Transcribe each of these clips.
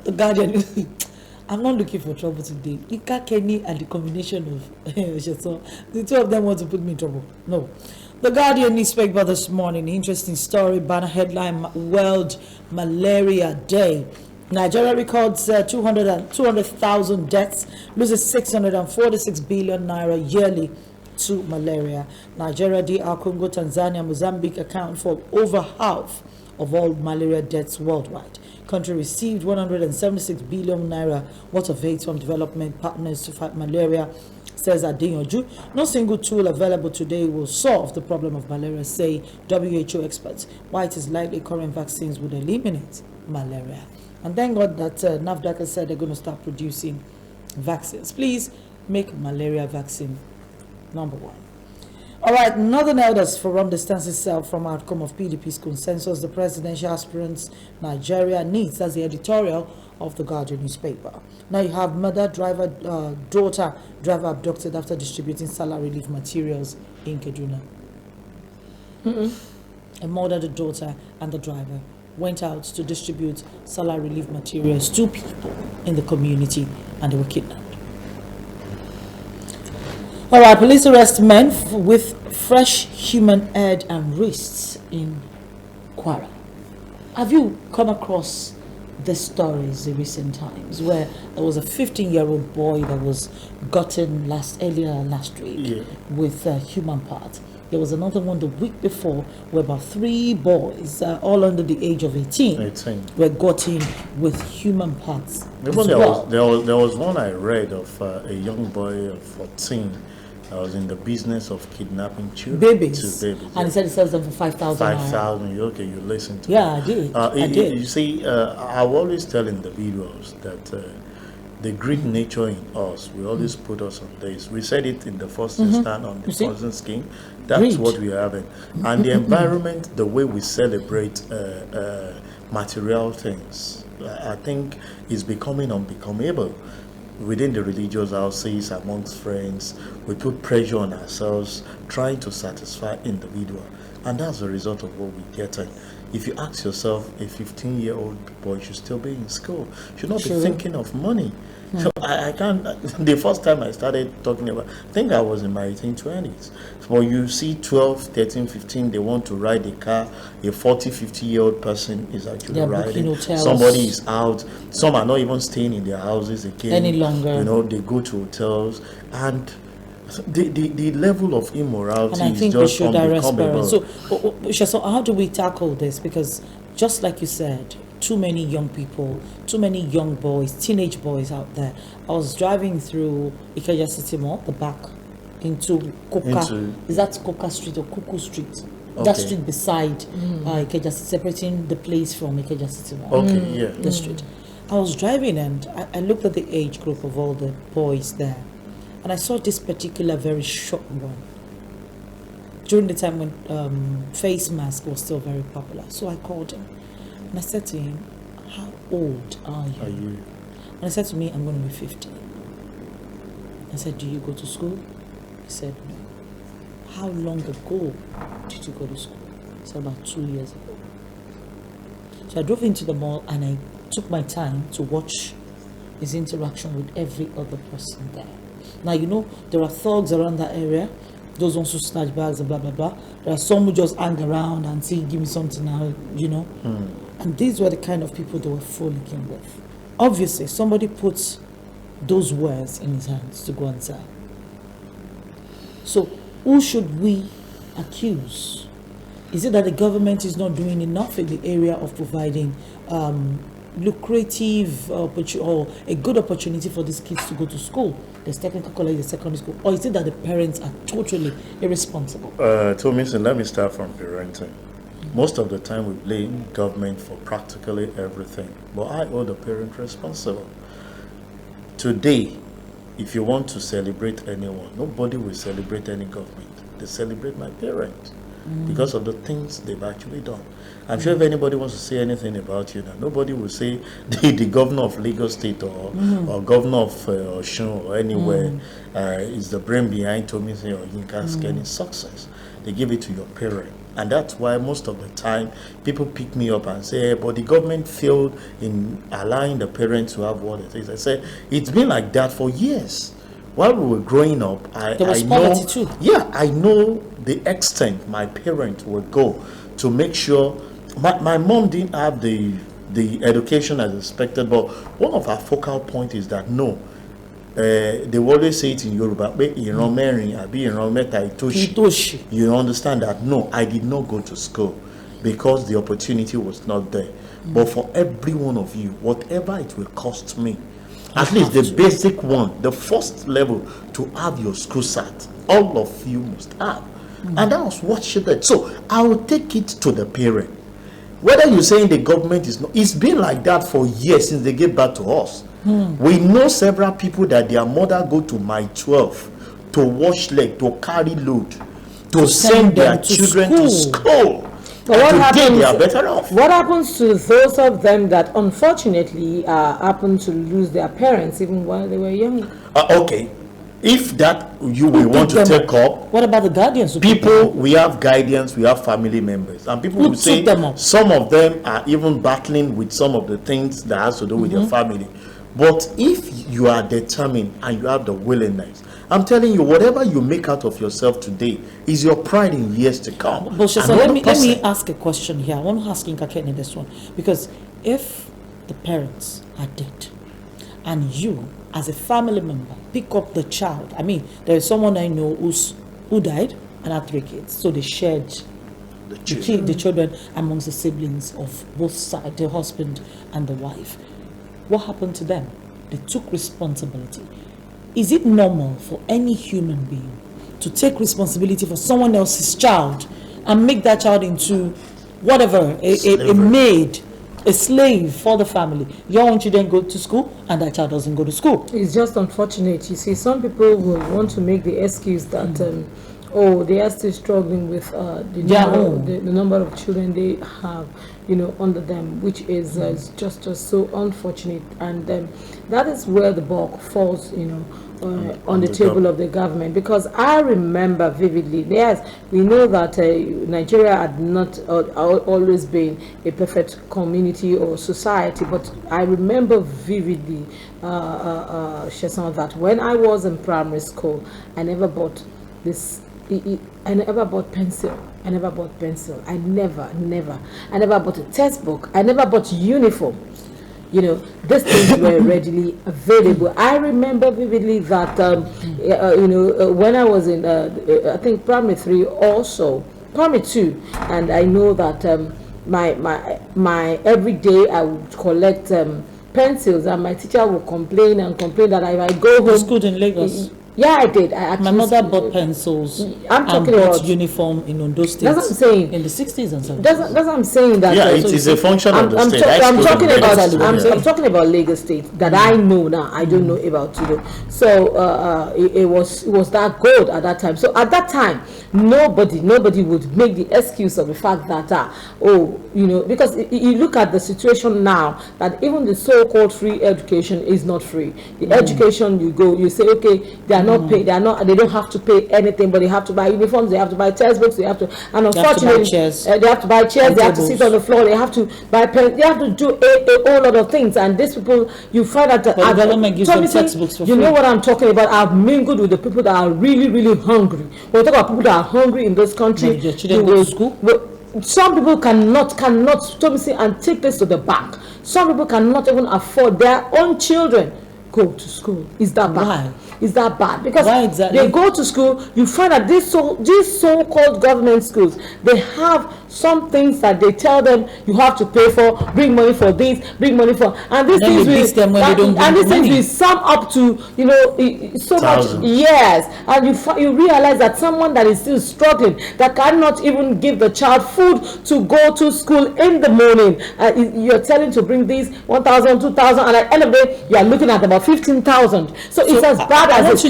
The Guardian. I'm not looking for trouble today. Ika Kenny and the combination of the two of them want to put me in trouble. No. The Guardian newspaper this morning, interesting story, banner headline, World Malaria Day. Nigeria records 200,000 deaths, loses 646 billion naira yearly to malaria. Nigeria, DR Congo, Tanzania, Mozambique account for over half of all malaria deaths worldwide. Country received 176 billion naira worth of aid from development partners to fight malaria, says Adeyanju. No single tool available today will solve the problem of malaria, say WHO experts. Why it is likely current vaccines would eliminate malaria. And thank God that NAFDAC has said they're going to start producing vaccines. Please make malaria vaccine number one. All right, Northern Elders Forum distances itself from outcome of PDP's consensus. The presidential aspirants Nigeria needs, as the editorial of the Guardian newspaper. Now you have daughter driver abducted after distributing salary relief materials in Kaduna. A murdered daughter and the driver went out to distribute salary relief materials to people in the community and they were kidnapped. All right, police arrest men with fresh human head and wrists in Kwara. Have you come across the stories in recent times where there was a 15-year-old boy that was gotten earlier last week with human parts? There was another one the week before where about 3 boys, all under the age of 18. Were gotten with human parts. There was one I read of a young boy of 14. I was in the business of kidnapping children. Babies. And he said he sells them for 5,000. 5,000. Okay, you listen to I did. I did. You see, I always tell individuals that the great nature in us will always put us on this. We said it in the first instance on the Poison Scheme. That's what we are having. And the environment, the way we celebrate material things, I think is becoming unbecomable. Within the religious houses, amongst friends, we put pressure on ourselves, trying to satisfy individual. And that's the result of what we're getting. If you ask yourself, a 15-year-old boy should still be in school, should not be thinking of money. So I can't, the first time I started talking about, I think I was in my 1820s. But you see 12, 13, 15, they want to ride a car, a 40, 50-year-old person is actually riding. Somebody is out. Some are not even staying in their houses again. Any longer. You know, they go to hotels. And the level of immorality is just unbecomable. So how do we tackle this? Because just like you said, too many young people, too many young boys, teenage boys out there. I was driving through Ikeja City Mall, the back, into Coca. Is that Coca Street or Kuku Street? Okay. That street beside Ikeja, separating the place from Ikeja City Mall. The street. I was driving and I looked at the age group of all the boys there. And I saw this particular very short one. During the time when face mask was still very popular. So I called him. And I said to him, how old are you? And he said to me, I'm going to be 15. I said, do you go to school? He said, no. How long ago did you go to school? He said, about 2 years ago. So I drove into the mall and I took my time to watch his interaction with every other person there. Now, you know, there are thugs around that area. Those ones who snatch bags and blah, blah, blah. There are some who just hang around and say, give me something now, you know. And these were the kind of people they were frolicking with. Obviously, somebody puts those words in his hands to go and sell. So, who should we accuse? Is it that the government is not doing enough in the area of providing lucrative or a good opportunity for these kids to go to school? There's technical college, there's secondary school. Or is it that the parents are totally irresponsible? Tominson, let me start from parenting. Most of the time we blame government for practically everything, but I hold the parent responsible. Today, if you want to celebrate anyone, nobody will celebrate any government. They celebrate my parents because of the things they've actually done. I'm sure if anybody wants to say anything about you now, nobody will say the governor of Lagos State or governor of Osun or anywhere is the brain behind Tominson or Yinka's getting success. They give it to your parent. And that's why most of the time people pick me up and say, but the government failed in allowing the parents to have what it is. I say, it's been like that for years. While we were growing up, There was I poverty know, too. yeah, I know the extent my parents would go to make sure. My mom didn't have the education as expected, but one of our focal point is that no, they always say it in Yoruba, Itoshi. you understand that no, I did not go to school because the opportunity was not there. But for every one of you, whatever it will cost me, at least the basic one, the first level to have your school cert, all of you must have. And that was what she did. So I will take it to the parent. Whether you're saying the government is not, it's been like that for years since they gave back to us. We know several people that their mother go to my 12 to wash leg, to carry load, to send their them to children to school. But And today they are better off. what happens to those of them that unfortunately happen to lose their parents even while they were young? Okay, if that you will want to Pick them take up, What about the guardians? Who pick them people, up? we have guardians, we have family members, and people Who will say took them up? some of them are even battling with some of the things that has to do with your family. But if you are determined and you have the willingness, I'm telling you, whatever you make out of yourself today is your pride in years to come. But Shesa, Another let me person- ask a question here. I want to ask Nkakeni this one, because if the parents are dead and you as a family member pick up the child, I mean, there is someone I know who died and had 3 kids, so they shared the children amongst the siblings of both sides, the husband and the wife. What happened to them? They took responsibility. Is it normal for any human being to take responsibility for someone else's child and make that child into whatever, a maid, a slave for the family? Your own children go to school and that child doesn't go to school. It's just unfortunate. You see, some people will want to make the excuse that, oh, they are still struggling with the number of children they have, under them, which is just so unfortunate. And that is where the bulk falls, on the table of the government. Because I remember vividly, yes, we know that Nigeria had not always been a perfect community or society, but I remember vividly, Sheson, that when I was in primary school, I never bought this. I never bought pencil. I never bought pencil. I never. I never bought a textbook. I never bought uniform. These things were readily available. I remember vividly that, when I was in, I think primary 3 also, primary 2, and I know that my every day I would collect pencils, and my teacher would complain that if I go home. School in Lagos. Yeah, I did. I actually, My mother bought pencils. I'm talking and bought about uniform in Ondo State. That's what I'm saying. In the 60s and 70s. That's what I'm saying. That Yeah, it is a function of the state. I'm talking about. I'm I'm talking about Lagos State that I know now. I don't know about today. So it was that good at that time. So at that time, nobody would make the excuse of the fact that because you look at the situation now, that even the so-called free education is not free. The education, you say, okay, they are not paid. They don't have to pay anything, but they have to buy uniforms, they have to buy textbooks, and unfortunately, they have to buy chairs, they have to sit on the floor, they have to buy pens, they have to do a whole lot of things. And these people, you find that the government gives them textbooks for free. You know what I'm talking about? I've mingled with the people that are really, really hungry. When we talk about people that are hungry in this country, your children go to school? Some people cannot and take this to the bank. Some people cannot even afford their own children go to school. Is that bad? Why? Is that bad? Because Why exactly? they go to school, you find that these so-called government schools, they have some things that they tell them you have to pay for, bring money for this, bring money for, and these things will sum up to so much. Yes, and you realize that someone that is still struggling, that cannot even give the child food to go to school in the morning, you're telling to bring these 1,000, 2,000, and at the end of the day you are looking at about 15,000. So it's as bad as it. So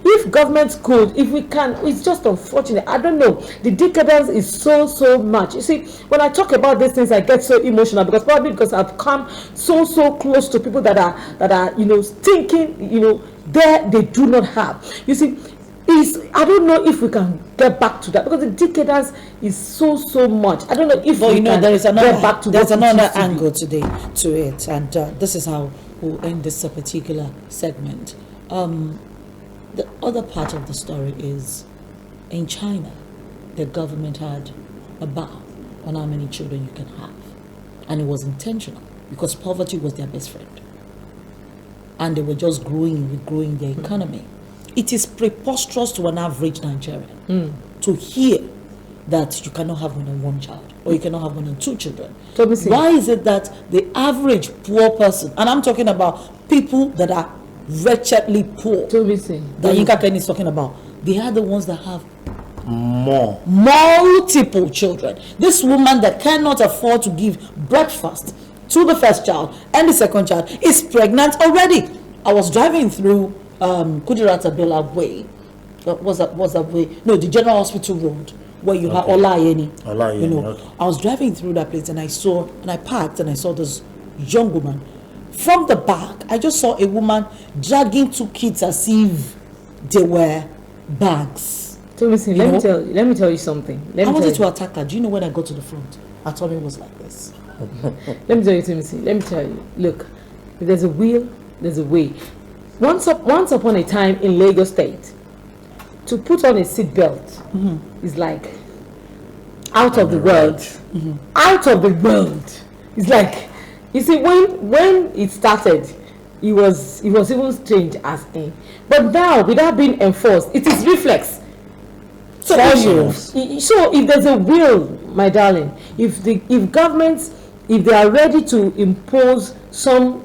if government could, if we can, it's just unfortunate. I don't know. The decadence is so much. You see, when I talk about these things, I get so emotional because I've come so close to people that are thinking, they do not have. You see, I don't know if we can get back to that, because the decadence is so much. I don't know if But we you know, can there is another get back to there's what it another used to be. angle today to it, and this is how we'll end this particular segment. The other part of the story is in China, the government had a bar on how many children you can have, and it was intentional because poverty was their best friend, and they were just growing their economy. It is preposterous to an average Nigerian to hear that you cannot have more than one child or you cannot have more than two children. Why is it that the average poor person, and I'm talking about people that are wretchedly poor, that Yinka Ken is talking about, they are the ones that have multiple children. This woman that cannot afford to give breakfast to the first child and the second child is pregnant already. I was driving through Kudirat Abdullah Way. Was that way? No, the General Hospital Road where you have Olayeni. You know, okay. I was driving through that place and I parked and I saw this young woman. From the back, I just saw a woman dragging two kids as if they were bags. So listen, let me tell you something. I wanted to attack her. Do you know when I got to the front? Her tummy was like this. Let me tell you, Timothy. Let me tell you. Look, if there's a will, there's a way. Once upon a time in Lagos State, to put on a seatbelt is like out of the world. Out of the world. It's like, you see, when it started, it was even strange as in. But now, without being enforced, it is reflex. So if there's a will, my darling, if governments, if they are ready to impose some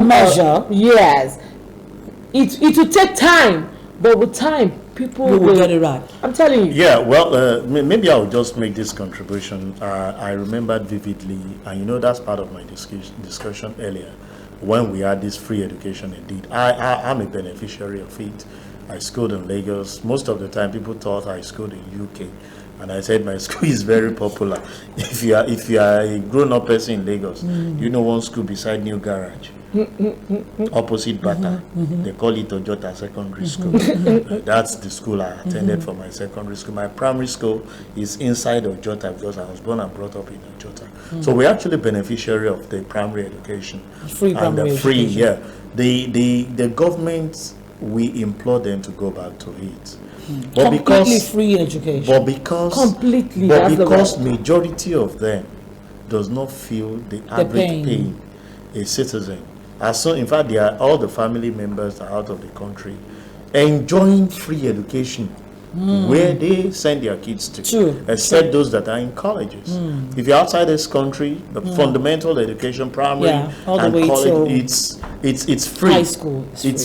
measure, yes, it will take time, but with time, people will get it right. I'm telling you. Yeah, well, maybe I'll just make this contribution. I remembered vividly, and you know that's part of my discussion earlier, when we had this free education indeed. I'm a beneficiary of it. I schooled in Lagos. Most of the time, people thought I schooled in UK, and I said my school is very popular. If you are a grown-up person in Lagos, you know one school beside New Garage, opposite Bata. They call it Ojota Secondary School. That's the school I attended for my secondary school. My primary school is inside Ojota because I was born and brought up in Ojota. So we're actually beneficiary of the primary education. Free primary free, education. yeah. The government, we implore them to go back to it. But Completely free education. But because majority of them does not feel the average pain a citizen. In fact, all the family members are out of the country enjoying free education where they send their kids to, except those that are in colleges. If you're outside this country, the fundamental education, primary all the and way college, to it's free. high school. It's